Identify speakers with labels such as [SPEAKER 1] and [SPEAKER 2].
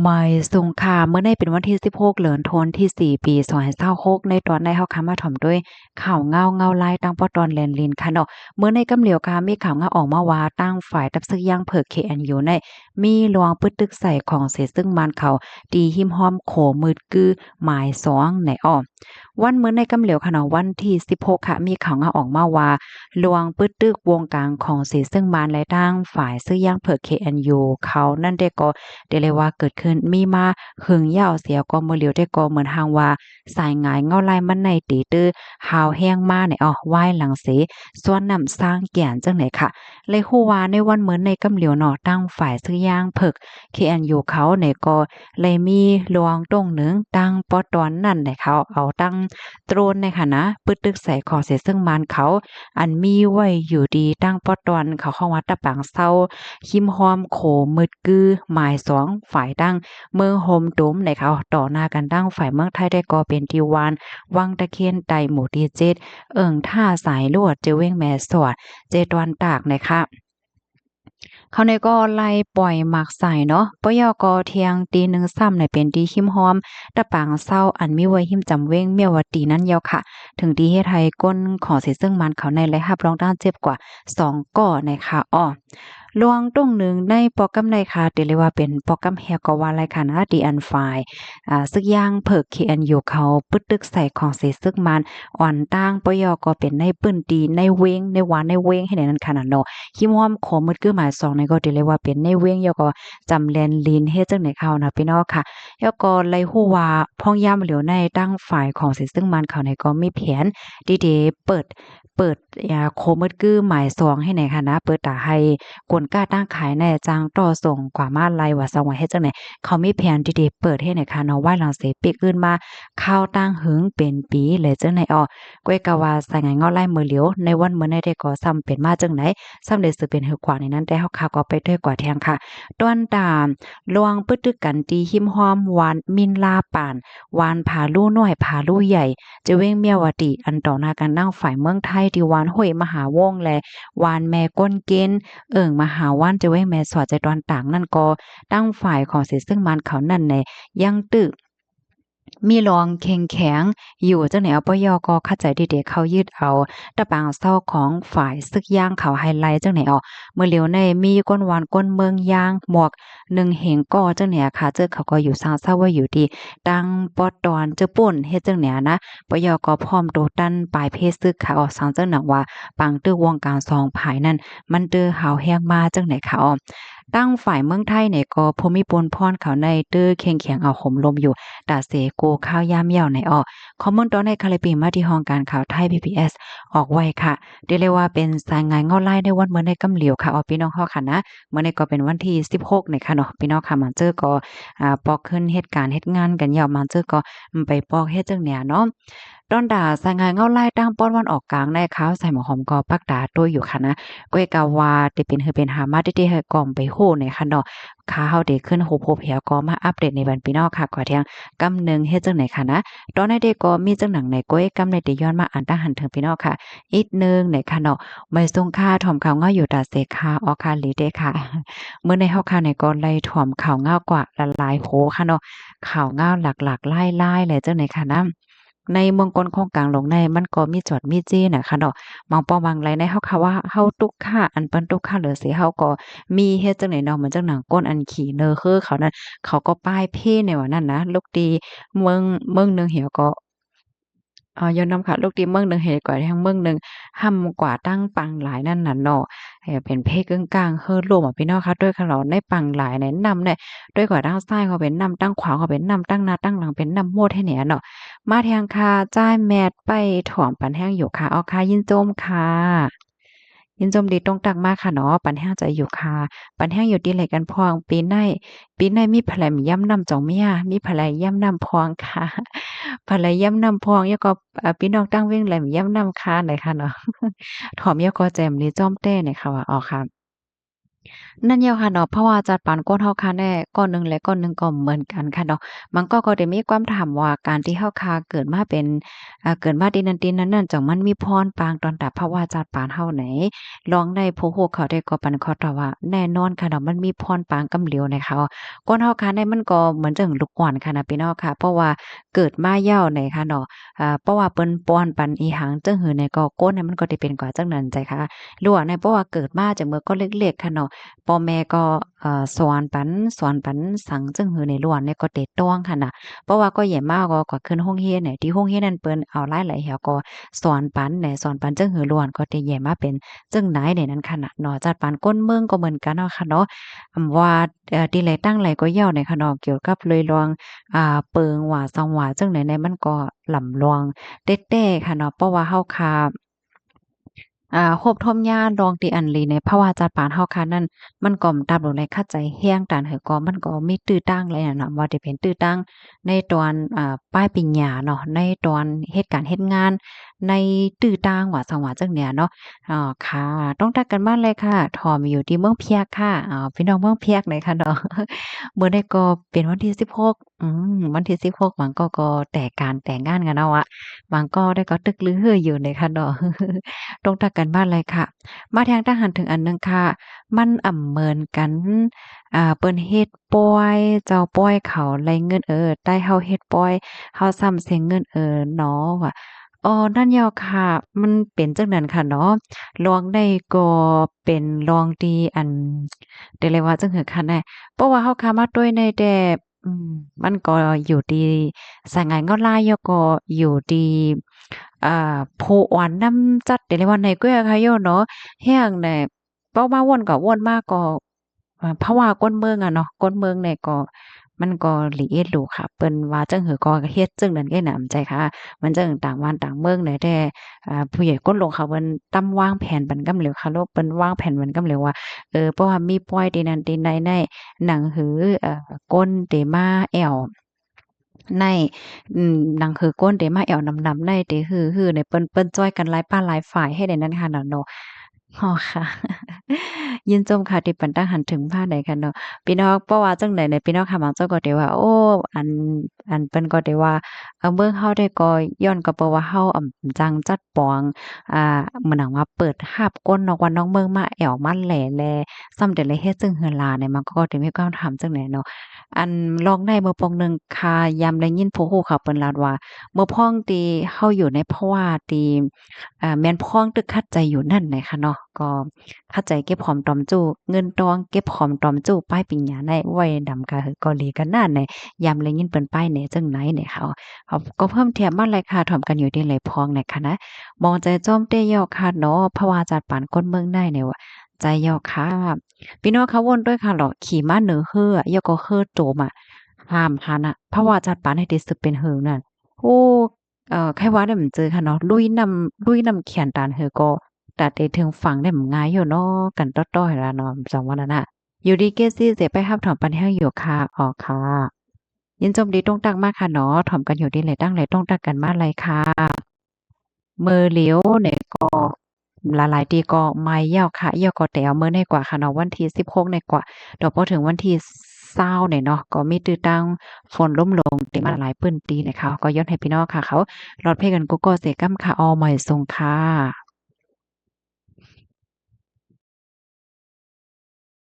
[SPEAKER 1] ไม่สงค่ะเมื่อในเป็นวันที่16เดือนธันวาคมที่4ปี2026ในตอนในเฮาค่ะมาถ่อมด้วยข่าวเงาลายตั้งปอตอนแลนลินค่ะเนาะเมื่อในกำเหลียวค่ะมีข่าวเงาออกมาว่าตั้งฝ่ายตับซึกย่างเผิก KNU ในมีลวงปึดตึกใส่ของเสซึ่งมันเขาตีหิมห้อมโขมืดกือหมายสองในอ้อวันมื้อในกำเหลียวค่ะเนาะวันที่16ค่ะมีข่าวเงาออกมาว่าลวงปึดตึกวงกลางของเสซึ่งมันและตั้งฝ่ายซึกย่างเผิก KNU เขานั่นได้ก็ เดี๋ยวเลยว่าเกิดขึ้นมีมาหึงยาวเสียก็มือเหลียวได้ก็เหมือนทางว่าสายหงายเงาลายมันในตีตื้อหาวแห้งมาเนี่ยว่ายหลังเสส่วนนำสร้างแก่นจังไหนค่ะเลยฮู้ว่าในวันเหมือนในกำเหลียวเนาะตั้งฝ่ายซื้อย่างเพิก KNU เขาเนี่ยก็เลยมีหลวงตรงหนึ่งตั้งปอตอนนั่นเนี่ยเขาเอาตั้งโตรนในค่ะนะปึดตึกใส่ขอเสียซึ่งมันเขาอันมีไว้อยู่ดีตั้งปอตอนเขาเข้าวัดตะปางเศร้า คิมฮอมโขมืดกือหมายสองฝ่ายดังเมืองโฮมตุ้มในเขาต่อหน้ากันดั้งฝ่ายเมืองไทยได้ก่อเป็นที่วานวังตะเคียนไตหมู่ที่7ท่าสายลวดเจเว้งแม่สอดเจตวันตากนะคะเขาในก็ไล่ปล่อยหมากใส่เนาะปยกเที่ยงตีหนึ่งซ้ำในเป็นตีหิมหอมตะปางเศร้าอันมีไว้หิมจำเว้งเมียวว่าตีนั้นยาวค่ะถึงดีเฮ็ดให้ก้นของสิซึ่งมันเขาในและรับรองด้านเจ็บกว่า2ก่อในค่ะลวงตรงหนึ่งในโปรแกรมใดค่ะที่เรียกว่าเป็นโปรแกรมแฮกก็ว่าไรค่ะนะดีอันไฟล์ซึกย่างเพิก KNU เขาปึดตึกใส่ของเสซึกมันอ่อนตั้งปยก็เป็นในปื้นตีในเว้งในหวานในเว้งให้ในนั้นขนาดเนาะคิมฮอมขอมืดคือหมายสองในก็ที่เรียกว่าเป็นในเว้งยก็จำแลนลีนเฮ็ดจังไหนเขานะพี่น้องค่ะยก็เลยฮู้ว่าพ่องย่ำเหลียวในตั้งฝ่ายของเสซึ่งมันเขาในก็มีแผนดีๆเปิดโคมืดคือหมายสองให้ในค่ะนะเปิดตาให้ กวนกล้าตั้งขายในจางต่อส่งกว่ามาไลว่าสังว่าเฮ็ดจังไหนเขามีแผนดีๆเปิดให้ในค่ะเนาะว่าหลังเสปิกอื่นมาข้าวตั้งหึงเป็นปีเลยจังไหนก้วยกะว่าใส่งานเงาไล่มือเหลียวในวันมื้อในได้ก็ซ้ำเป็นมาจังไหนซ้ำได้สือเป็นหือกว่าในนั้นแต่เฮาค่ะก็ไปด้วยกว่าแทงค่ะต้นตามลวงปึตึกกันตีหิมหอมหวานมินลาป่านหวานผาลู่น้อยผาลู่ใหญ่จะเว้งเมียวติอันต่อหน้ากันนั่งฝ่ายเมืองไทยที่หวานห้วยมหาวงและหวานแม่ก้นเกณฑ์ มหาว่านจะไว้แม่สอดใจตอนต่างนั่นก็ตั้งฝ่ายของเสียซึ่งมันเขานั่นในยังตึกมีรองเข่งแข็งอยู่จังไหนปยก็เข้าใจดีๆเขายืดเอาตะปางเศร้าของฝ่ายซึกย่างเขาไฮไลท์จังไหนเมื่อเหลียวในมีก้นวานก้นเมืองย่างหมวกหนึ่งเหงก็จังไหนค่ะเจอเขาก็อยู่สร้างเศร้าไว้อยู่ดีตั้งปอตอนเจอป่นเฮ็ดจังไหนนะปยก็พร้อมโตตันปลายเพศซึกค่ะสังจังหนังว่าปังตึกวงการสองภายนั่นมันเด้อหาวแฮงมาจังไหนค่ะตั้งฝ่ายเมืองไทยเนี่ยก็ภูมิปนพรเขาในเด้อเคียงเคียงเอาห่มลมอยู่ตาเสโกข้าวยามยาวในคอมมอนตอนในคาลิปีมาที่ห้องการข่าวไทย PBS ออกไว้ค่ะเรียกเลยว่าเป็นสายงานเงาไล่ในวันเมื่อในกำเหลียวค่ะพี่น้องเฮาค่ะนะเมื่อในก็เป็นวันที่16เนี่ยค่ะเนาะพี่น้องค่ะมันเจอก็ปอกขึ้นเหตุการณ์เฮ็ดงานกันยาวมันเจอก็ไปปอกเฮ็ดจังเนี่ยเนาะดอนดาสายงานเงาไล่ตั้งป้อนวันออกกลางในขาวใส่หมอหอมก็ปักดาตัวอยู่ค่ะนะก้อยกาวาได้เป็นคือเป็นหามาที่ให้กล่อมไปโหในค่ะเนาะข่าวได้ขึ้นโหโพเหียก็มาอัปเดตในวันพี่น้องค่ะกว่าเที่ยงกำหนึ่งเฮ็ดจังไหนค่ะนะตอนในเด็กก็มีจังหนังในก้อยกำในได้ย้อนมาอ่านตั้งหันถึงพี่น้องค่ะอีกนึงในค่ะเนาะไม่ทรงค่าถ่อมข่าวเงาอยู่ตาเสคาออคาลีเด้ค่ะเมื่อในเฮาค่ะในก็ไล่ถ่อมข่าวเงากว่าละลายโหค่ะเนาะข่าวเงาหลักๆไล่ๆเลยจังไหนค่ะนะในเมืองกลโคงกลางหลงในมันก็มีจอดมีจี้น่ะค่ะเนาะบางปอบางไรในเฮาค่ะว่าเฮาตุกค่าอันเปิ้นตุกค่าเหลือสิเฮาก็มีเฮ็ดจังได๋เนาะเหมือนจังหนังก้นอันขี้เนอคือเขานั่นเขาก็ป้ายเพในว่านั้นนะลูกดีเมืองหนึ่งเหี่ยวก็ย้อนนำค่ะลูกดีเมืองหนึ่งเหกว่าทั้งเมืองหนึ่งห่ำกว่าตั้งปังหลายนั่นน่ะเนาะเป็นเพกึ่งกลางเฮิดรวมพี่น้องค่ะด้วยค่ะเราในปังหลายในนำเนี่ยด้วยกว่าตั้งซ้ายก็เป็นนำตั้งขวาก็เป็นนำตั้งหน้าตั้งหลังเป็นนำโมดให้เนี่ยเนาะมาแทงค่ะจ้ายแมดไปถ่อมปันแห้งอยู่ค่ะค่ะยินโจมค่ะยินจมดีตรงตักมากค่ะเนาะปันแห้งใจอยู่ค่ะปันแห้งอยู่ดีเลยกันพองปีในมีแผลมย่ำนำจองเมียมีแผลย่ำนำพองค่ะแผลย่ำนำพองแล้วก็พี่น้องตั้งเว้งแหลมย่ำนำคาหน่อยค่ะเนาะถอมยก็แจ่มลีจ้อมแต้เนี่ยค่ะว่าอ๋อค่ะ นั่นแล้วค่ะเนาะเพราะว่าจัดปานก้นเฮาคาแน่ก้อนหนึ่งและก้อนหนึ่งก็เหมือนกันค่ะเนาะมันก็ได้มีความถามว่าการที่เฮาคาเกิดมาเป็นเกิดมาดินนั้นดินนั้นนั่นจังมันมีพรปางตอนดับเพราะว่าจัดปานเฮาไหนลองได้ผู้ฮู้เขาได้ก็ปันเขาตอบว่าแน่นอนค่ะเนาะมันมีพรปางกำเหลียวในเขาก้นเฮาคาแน่มันก็เหมือนจังลูกศรค่ะนะพี่น้องค่ะเพราะว่าเกิดมาเหย้าไหนค่ะเนาะเพราะว่าเปิ้นป้อนปันอีหังจังหือในก็ก้นเนี่ยมันก็ได้เป็นกว่าจังนั้นใจค่ะหรือว่าในเพราะว่าเกิดมาจากเมื่อก็เล็กๆค่ะเนาะ พ่อแม่ก็สอนปันสังจึงหือในล้วนเนี่ยก็เต็ดต้องหั้นน่ะเพราะว่าก็ใหญ่มากก็ขึ้นโรงเรียนเนี่ยที่โรงเรียนนั้นเปิ้นเอาหลายหลายแหวก็สอนปันแหน่สอนปันจึงหือล้วนก็ได้ใหญ่มาเป็นจึงไหนในนั้นค่ะน่ะเนาะจัดปานก้นเมืองก็เหมือนกันเนาะค่ะเนาะว่าที่ไหลตั้งไหลก็เย้าในค่ะเนาะเกี่ยวกับเลยลองเปิงว่าซองว่าจังไหนๆมันก็ล่ำลวงเต๊ะๆค่ะเนาะเพราะว่าเฮาคา โฮบท่อมยาลองติอันลีในภาวะจัดปานเฮาค่ะนั่นมันก็ตามลงในคัดใจแฮ้งตานเหือก็มันก็มีตื้อตั้งเลยอะเนาะบ่ว่าจะเป็นตื้อตั้งในตอนปลายปีหญ้าเนาะในตอนเฮ็ดการเฮ็ดงานในตื้อตั้งว่าจังหวะจังเนี่ยเนาะค่ะต้องตักกันมาเลยค่ะถ่อมอยู่ที่เมืองเพียกค่ะพี่น้องเมืองเพียกเลยค่ะเนาะมื้อนี้ก็เป็นวันที่16วันที่16มันก็แต่การแต่งงานกันเนาะอะมันก็ได้ก็ตึกลือฮืออยู่เลยค่ะเนาะ ตรงตากกันบ้านเลยค่ะมาทางทหารถึงอันหนึ่งค่ะมันเหมือนกันเปิ้นเฮ็ดปอย เจ้าปอยเขาไล่เงินใต้เฮาเฮ็ดปอยเฮาซ้ำเสียเงินเนาะว่านั่นแล้วค่ะมันเป็นจังนั้นค่ะเนาะลองได้ก็เป็นลองที่อันได้เรียกว่าจั่งหือค่ะแน่เพราะว่าเฮาค้ามาด้วยในแต่มันก็อยู่ที่สายงานออนไลน์แล้วก็อยู่ที่ผู้อ่อนนำจัดได้เลยว่าในเกวยค่ะโยเนาะแฮ่งแหน่เว้ามาวนก็วนมาก็เพราะว่าก้นเมืองอะเนาะก้นเมืองเนี่ยก็มันก็ละเอียดหรูค่ะเปิ้นว่าจั่งหือก็เฮ็ดจั่งนั้นแก่หนำใจค่ะมันจั่งต่างบ้านต่างเมืองได้แต่ผู้ใหญ่ก้นลงเขาเปิ้นตั้มวางแผนบันกำเหลียวค่ะโลกเปิ้นวางแผนบันกำเหลียวว่าเพราะว่ามีปอยที่นั่นที่ใดในหนังหือก้นเตมาแอว ในหนังคือก้นเดะมาแอวนำๆในเดะฮือๆเนี่ยเปิ้นจ้อยกันหลายป้าหลายฝ่ายให้ได้นั้นค่ะน่ะเนาะอ้อค่ะยินชมค่ะที่ปันตั้งหันถึงบ้านใดค่ะเนาะพี่น้องเพราะว่าจังได๋เนี่ยพี่น้องค่ะบางเจ้าก็ได้ว่าโอ้อันเปิ้นก็ได้ว่าเมืองเฮาได้ก็ย้อนก็เพราะว่าเฮาจังจัดปองเหมือนหนังว่าเปิดหาบก้นนอกวันนอกเมืองมาแอวมาแหล่แลซ้ำแต่ละเฮ็ดจึงเฮือลาเนี่ยมันก็ได้มีความถามจังได๋เนาะ อันลองได้มื้อปองหนึ่งค่ะยามได้ยินผู้ฮู้เขาเปิ้นลาดว่ามื้อพ้องที่เฮาอยู่ในภาวะที่แม่นพ้องตึกขัดใจอยู่นั่นแหละค่ะเนาะก็ขัดใจเก็บหอมตอมจู้เงินตองเก็บหอมตอมจู้ป้ายปิญญาได้ไว้ดำกะหือก็หลีกันนั่นแหละยามได้ยินเปิ้นป้ายแหน่จังไหนเนี่ยค่ะเขาก็เพิ่มเทียมมาเลยค่ะถ่อมกันอยู่ที่ไหลพองเนี่ยค่ะนะมองใจจ้อมเต้ยอค่ะเนาะเพราะว่าจัดปานคนเมืองได้เนี่ยว่าใจยอค่ะ พี่น้องเขาวนด้วยค่ะเหรอขี่ม้าเหนือเฮือยอก็เฮือโจมอะห้ามหันน่ะเพราะว่าจัดปานให้ได้สึกเป็นเหิงนั่นโอ้ไขว่าได้มันเจอค่ะเนาะลุยนำเขียนตานเฮือก็แต่ได้ถึงฟังได้มันง่ายอยู่เนาะกันต้อๆให้ล่ะเนาะจังว่านั้นน่ะอยู่ดีเกซี่เสไปรับถอมปันแห้งอยู่ค่ะอ๋อค่ะยินจมดีตรงตักมากค่ะเนาะถ่อมกันอยู่ดีเลยตั้งเลยต้องตักกันมาเลยค่ะมือเหลียวเนี่ยก็ หลายๆตีก็ไม่ยาวค่ะยาวก็แต่เอามื้อในกว่าค่ะเนาะวันที่16ในกว่าเดี๋ยวพอถึงวันที่20เนี่ยเนาะก็มีตื้อตั้งฝนล้มลงเต็มมาหลายปื้นตีนะคะก็ย้อนให้พี่น้องค่ะเขาลอดเพลงกันกูก็เสกำค่ะออใหม่ทรงค่ะ